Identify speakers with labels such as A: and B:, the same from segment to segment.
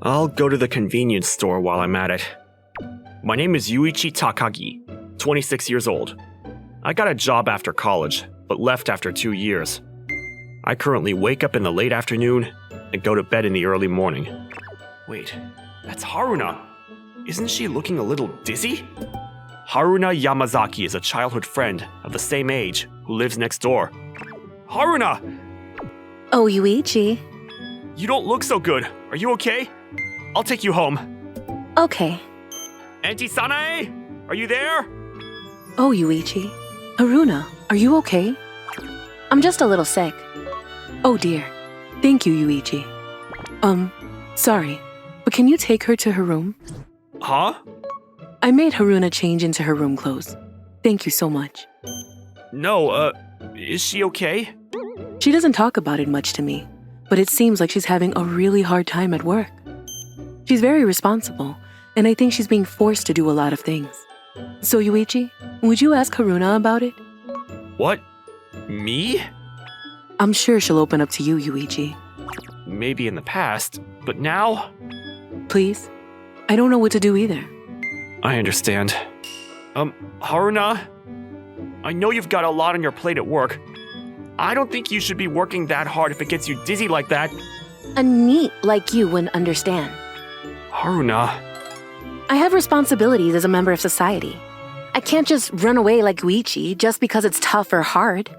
A: I'll go to the convenience store while I'm at it. My name is Yuichi Takagi, 26 years old. I got a job after college, but left after 2 years. I currently wake up in the late afternoon and go to bed in the early morning. Wait, that's Haruna. Isn't she looking a little dizzy? Haruna Yamazaki is a childhood friend of the same age who lives next door. Haruna!
B: Oh, Yuichi.
A: You don't look so good. Are you okay? I'll take you home.
B: Okay.
A: Auntie Sanae? Are you there?
B: Oh, Yuichi. Haruna, are you okay? I'm just a little sick. Oh dear. Thank you, Yuichi. Sorry, but can you take her to her room?
A: Huh?
B: I made Haruna change into her room clothes. Thank you so much.
A: No, is she okay?
B: She doesn't talk about it much to me, but it seems like she's having a really hard time at work. She's very responsible, and I think she's being forced to do a lot of things. So, Yuichi, would you ask Haruna about it?
A: What? Me?
B: I'm sure she'll open up to you, Yuichi.
A: Maybe in the past, but now?
B: Please? I don't know what to do either.
A: I understand. Haruna? I know you've got a lot on your plate at work. I don't think you should be working that hard if it gets you dizzy like that.
B: A NEET like you wouldn't understand.
A: Haruna.
B: I have responsibilities as a member of society. I can't just run away like Yuichi just because it's tough or hard.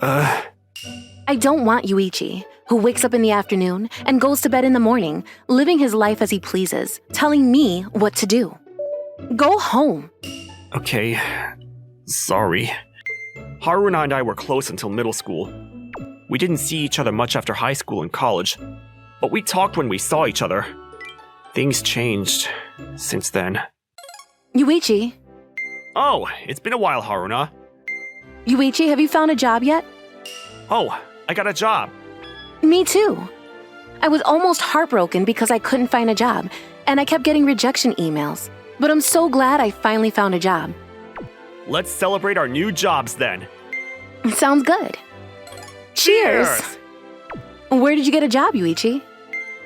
B: I don't want Yuichi, who wakes up in the afternoon and goes to bed in the morning, living his life as he pleases, telling me what to do. Go home.
A: Okay. Sorry. Haruna and I were close until middle school. We didn't see each other much after high school and college, but we talked when we saw each other. Things changed since then.
B: Yuichi.
A: Oh, it's been a while, Haruna.
B: Yuichi, have you found a job yet?
A: Oh, I got a job.
B: Me too. I was almost heartbroken because I couldn't find a job, and I kept getting rejection emails. But I'm so glad I finally found a job.
A: Let's celebrate our new jobs then.
B: Sounds good. Cheers! Where did you get a job, Yuichi?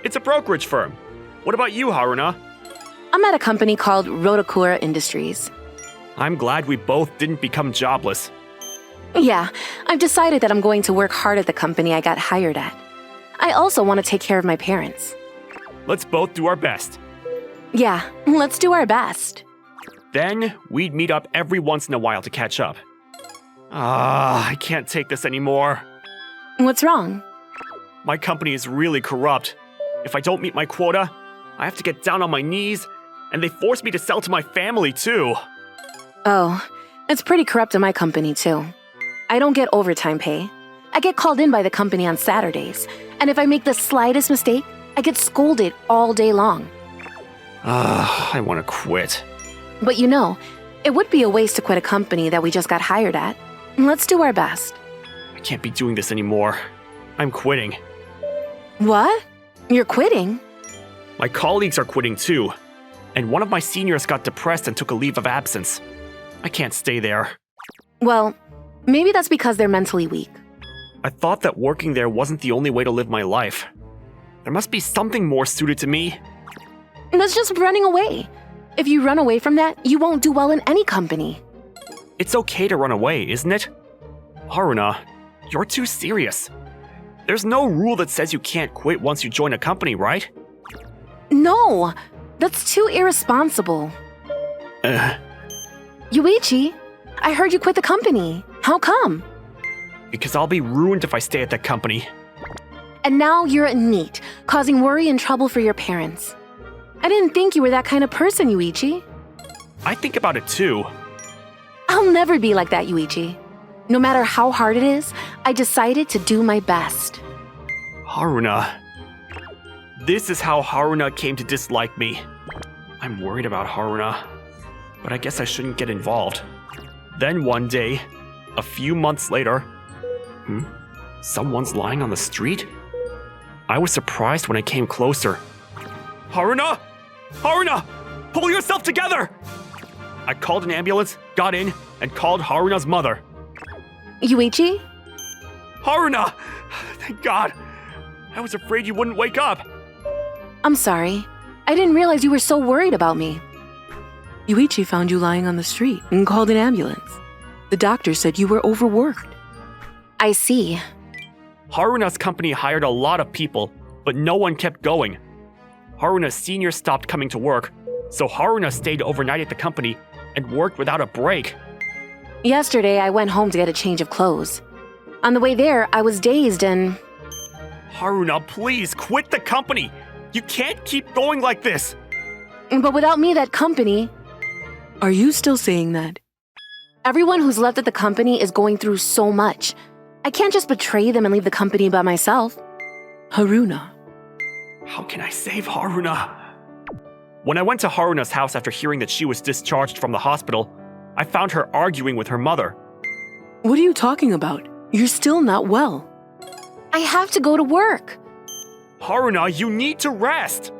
A: It's a brokerage firm. What about you, Haruna?
B: I'm at a company called Rodokura Industries.
A: I'm glad we both didn't become jobless.
B: Yeah, I've decided that I'm going to work hard at the company I got hired at. I also want to take care of my parents.
A: Let's both do our best.
B: Yeah, let's do our best.
A: Then we'd meet up every once in a while to catch up. I can't take this anymore.
B: What's wrong?
A: My company is really corrupt. If I don't meet my quota, I have to get down on my knees, and they force me to sell to my family too.
B: Oh, it's pretty corrupt in my company too. I don't get overtime pay. I get called in by the company on Saturdays, and if I make the slightest mistake, I get scolded all day long.
A: I want to quit.
B: But you know, it would be a waste to quit a company that we just got hired at. Let's do our best.
A: I can't be doing this anymore. I'm quitting.
B: What? You're quitting?
A: My colleagues are quitting too, and one of my seniors got depressed and took a leave of absence. I can't stay there.
B: Well, maybe that's because they're mentally weak.
A: I thought that working there wasn't the only way to live my life. There must be something more suited to me.
B: That's just running away. If you run away from that, you won't do well in any company.
A: It's okay to run away, isn't it? Haruna, you're too serious. There's no rule that says you can't quit once you join a company, right?
B: No, that's too irresponsible. Yuichi, I heard you quit the company. How come?
A: Because I'll be ruined if I stay at that company.
B: And now you're a NEET, causing worry and trouble for your parents. I didn't think you were that kind of person, Yuichi.
A: I think about it too.
B: I'll never be like that, Yuichi. No matter how hard it is, I decided to do my best.
A: Haruna. This is how Haruna came to dislike me. I'm worried about Haruna, but I guess I shouldn't get involved. Then one day, a few months later, someone's lying on the street? I was surprised when I came closer. Haruna! Haruna! Pull yourself together! I called an ambulance, got in, and called Haruna's mother.
B: Yuichi?
A: Haruna! Thank God! I was afraid you wouldn't wake up.
B: I'm sorry. I didn't realize you were so worried about me. Yuichi found you lying on the street and called an ambulance. The doctor said you were overworked. I see.
A: Haruna's company hired a lot of people, but no one kept going. Haruna's senior stopped coming to work, so Haruna stayed overnight at the company and worked without a break.
B: Yesterday, I went home to get a change of clothes. On the way there, I was dazed and...
A: Haruna, please quit the company! You can't keep going like this!
B: But without me, that company... Are you still saying that? Everyone who's left at the company is going through so much. I can't just betray them and leave the company by myself. Haruna.
A: How can I save Haruna? When I went to Haruna's house after hearing that she was discharged from the hospital, I found her arguing with her mother.
B: What are you talking about? You're still not well. I have to go to work.
A: Haruna, you need to rest!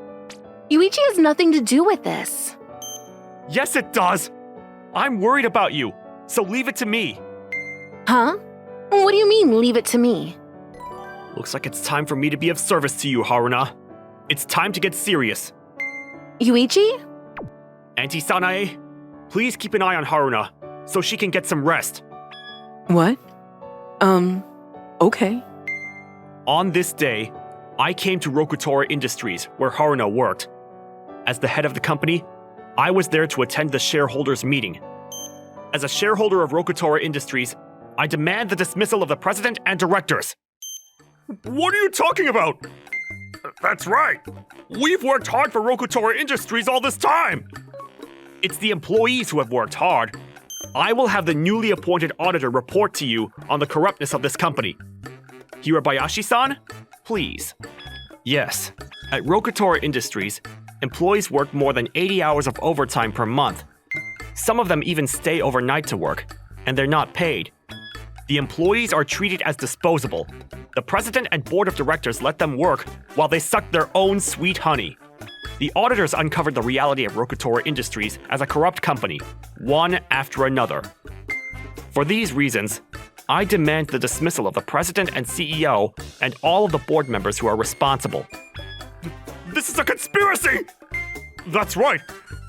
B: Yuichi has nothing to do with this.
A: Yes, it does! I'm worried about you, so leave it to me.
B: Huh? What do you mean, leave it to me?
A: Looks like it's time for me to be of service to you, Haruna. It's time to get serious.
B: Yuichi?
A: Auntie Sanae, please keep an eye on Haruna, so she can get some rest.
B: What? Okay.
A: On this day, I came to Rokutora Industries, where Haruna worked. As the head of the company, I was there to attend the shareholders' meeting. As a shareholder of Rokutora Industries, I demand the dismissal of the president and directors. What are you talking about? That's right. We've worked hard for Rokutora Industries all this time. It's the employees who have worked hard. I will have the newly appointed auditor report to you on the corruptness of this company. Hirabayashi-san, please. Yes, at Rokutora Industries, employees work more than 80 hours of overtime per month. Some of them even stay overnight to work, and they're not paid. The employees are treated as disposable. The president and board of directors let them work while they suck their own sweet honey. The auditors uncovered the reality of Rokutora Industries as a corrupt company, one after another. For these reasons, I demand the dismissal of the president and CEO and all of the board members who are responsible. This is a conspiracy! That's right.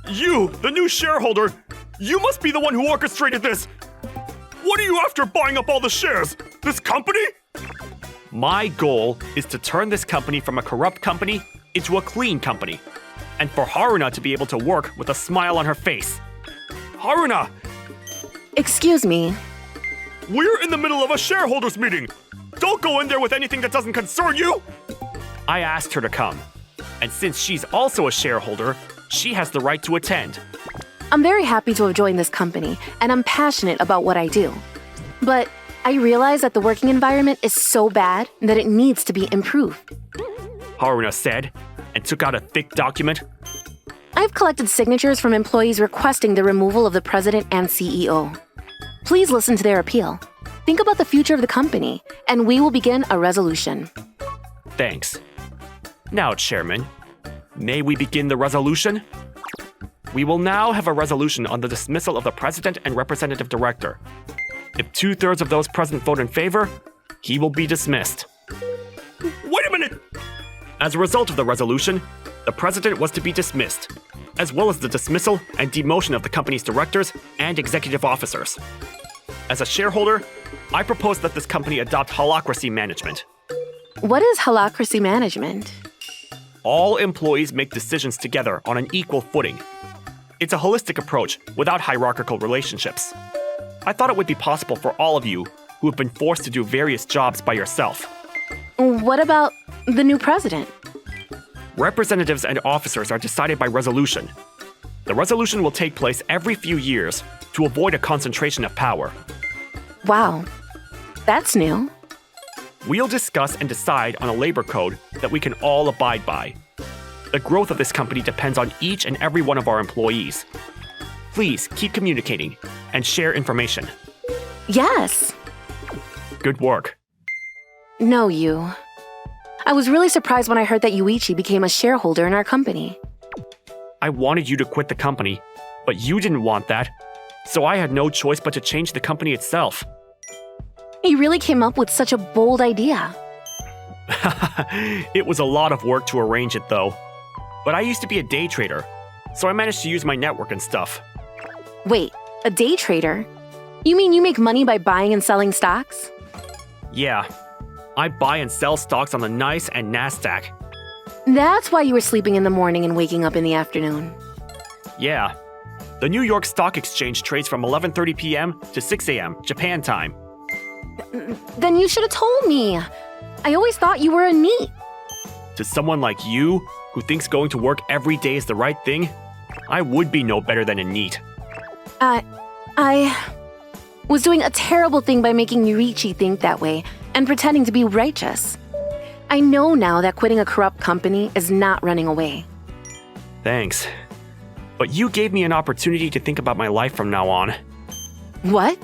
A: You, the new shareholder, you must be the one who orchestrated this. What are you after buying up all the shares? This company? My goal is to turn this company from a corrupt company into a clean company, and for Haruna to be able to work with a smile on her face. Haruna!
B: Excuse me.
A: We're in the middle of a shareholders meeting. Don't go in there with anything that doesn't concern you. I asked her to come, and since she's also a shareholder, she has the right to attend.
B: I'm very happy to have joined this company, and I'm passionate about what I do. But I realize that the working environment is so bad that it needs to be improved.
A: Haruna said, and took out a thick document.
B: I've collected signatures from employees requesting the removal of the president and CEO. Please listen to their appeal. Think about the future of the company, and we will begin a resolution.
A: Thanks. Now, Chairman, may we begin the resolution? We will now have a resolution on the dismissal of the president and representative director. If 2/3 of those present vote in favor, he will be dismissed. Wait a minute! As a result of the resolution, the president was to be dismissed, as well as the dismissal and demotion of the company's directors and executive officers. As a shareholder, I propose that this company adopt holacracy management.
B: What is holacracy management?
A: All employees make decisions together on an equal footing. It's a holistic approach without hierarchical relationships. I thought it would be possible for all of you who have been forced to do various jobs by yourself.
B: What about the new president?
A: Representatives and officers are decided by resolution. The resolution will take place every few years to avoid a concentration of power.
B: Wow, that's new.
A: We'll discuss and decide on a labor code that we can all abide by. The growth of this company depends on each and every one of our employees. Please keep communicating and share information.
B: Yes.
A: Good work.
B: No, you. I was really surprised when I heard that Yuichi became a shareholder in our company.
A: I wanted you to quit the company, but you didn't want that, so I had no choice but to change the company itself.
B: You really came up with such a bold idea.
A: It was a lot of work to arrange it, though. but I used to be a day trader, so I managed to use my network and stuff.
B: Wait, a day trader? You mean you make money by buying and selling stocks?
A: Yeah, I buy and sell stocks on the NYSE and NASDAQ.
B: That's why you were sleeping in the morning and waking up in the afternoon.
A: Yeah. The New York Stock Exchange trades from 11:30 p.m. to 6 a.m. Japan time.
B: Then you should have told me. I always thought you were a NEET.
A: To someone like you, who thinks going to work every day is the right thing, I would be no better than a NEET.
B: I was doing a terrible thing by making Yuichi think that way and pretending to be righteous. I know now that quitting a corrupt company is not running away.
A: Thanks. But you gave me an opportunity to think about my life from now on.
B: What?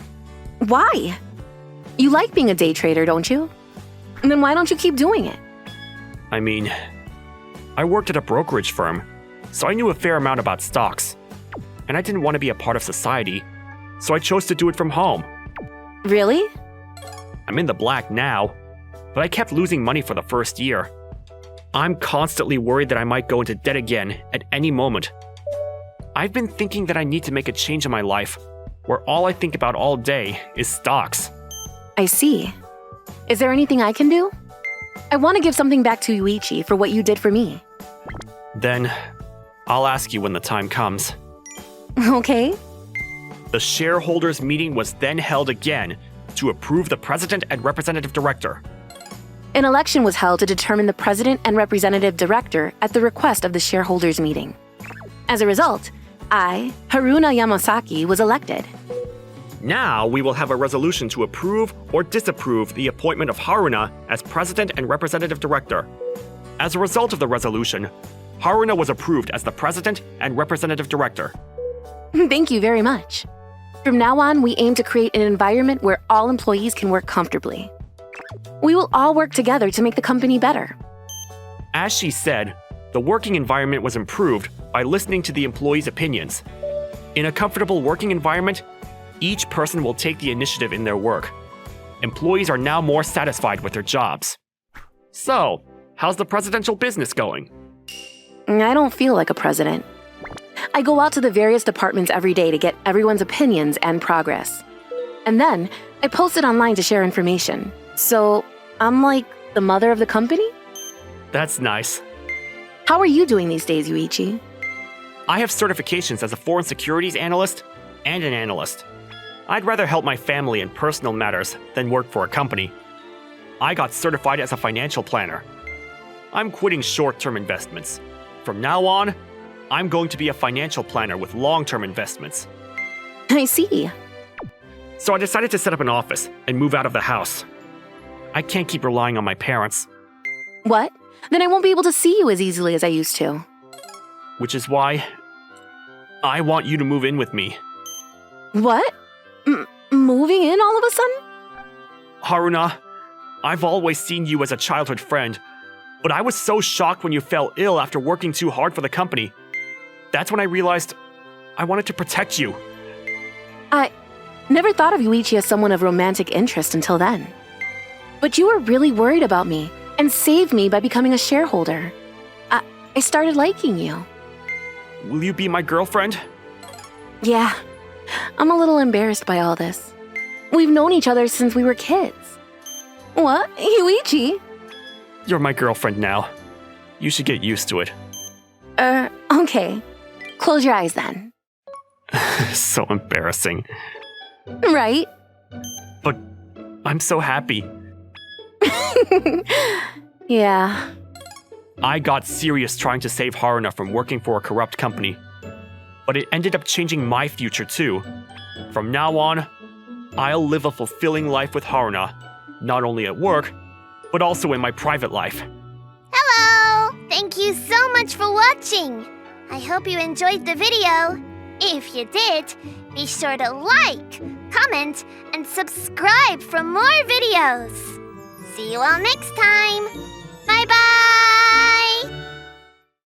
B: Why? You like being a day trader, don't you? And then why don't you keep doing it?
A: I mean, I worked at a brokerage firm, so I knew a fair amount about stocks. And I didn't want to be a part of society, so I chose to do it from home.
B: Really?
A: I'm in the black now, but I kept losing money for the first year. I'm constantly worried that I might go into debt again at any moment. I've been thinking that I need to make a change in my life, where all I think about all day is stocks.
B: I see. Is there anything I can do? I want to give something back to Yuichi for what you did for me.
A: Then, I'll ask you when the time comes.
B: Okay.
A: The shareholders' meeting was then held again to approve the president and representative director.
B: An election was held to determine the president and representative director at the request of the shareholders' meeting. As a result, I, Haruna Yamasaki, was elected.
A: Now we will have a resolution to approve or disapprove the appointment of Haruna as president and representative director. As a result of the resolution, Haruna was approved as the president and representative director.
B: Thank you very much. From now on, we aim to create an environment where all employees can work comfortably. We will all work together to make the company better.
A: As she said, the working environment was improved by listening to the employees' opinions. In a comfortable working environment, each person will take the initiative in their work. Employees are now more satisfied with their jobs. So, how's the presidential business going?
B: I don't feel like a president. I go out to the various departments every day to get everyone's opinions and progress. And then, I post it online to share information. So, I'm like the mother of the company?
A: That's nice.
B: How are you doing these days, Yuichi?
A: I have certifications as a foreign securities analyst and an analyst. I'd rather help my family in personal matters than work for a company. I got certified as a financial planner. I'm quitting short-term investments. From now on, I'm going to be a financial planner with long-term investments.
B: I see.
A: So I decided to set up an office and move out of the house. I can't keep relying on my parents.
B: What? Then I won't be able to see you as easily as I used to.
A: Which is why I want you to move in with me.
B: What? Moving in all of a sudden?
A: Haruna, I've always seen you as a childhood friend, but I was so shocked when you fell ill after working too hard for the company. That's when I realized I wanted to protect you.
B: I never thought of Yuichi as someone of romantic interest until then. But you were really worried about me and saved me by becoming a shareholder. I started liking you.
A: Will you be my girlfriend?
B: Yeah, I'm a little embarrassed by all this. We've known each other since we were kids. What? Yuichi?
A: You're my girlfriend now. You should get used to it.
B: Okay. Close your eyes then.
A: So embarrassing.
B: Right?
A: But I'm so happy.
B: Yeah.
A: I got serious trying to save Haruna from working for a corrupt company. But it ended up changing my future too. From now on, I'll live a fulfilling life with Haruna, not only at work, but also in my private life.
C: Hello! Thank you so much for watching. I hope you enjoyed the video. If you did, be sure to like, comment, and subscribe for more videos. See you all next time!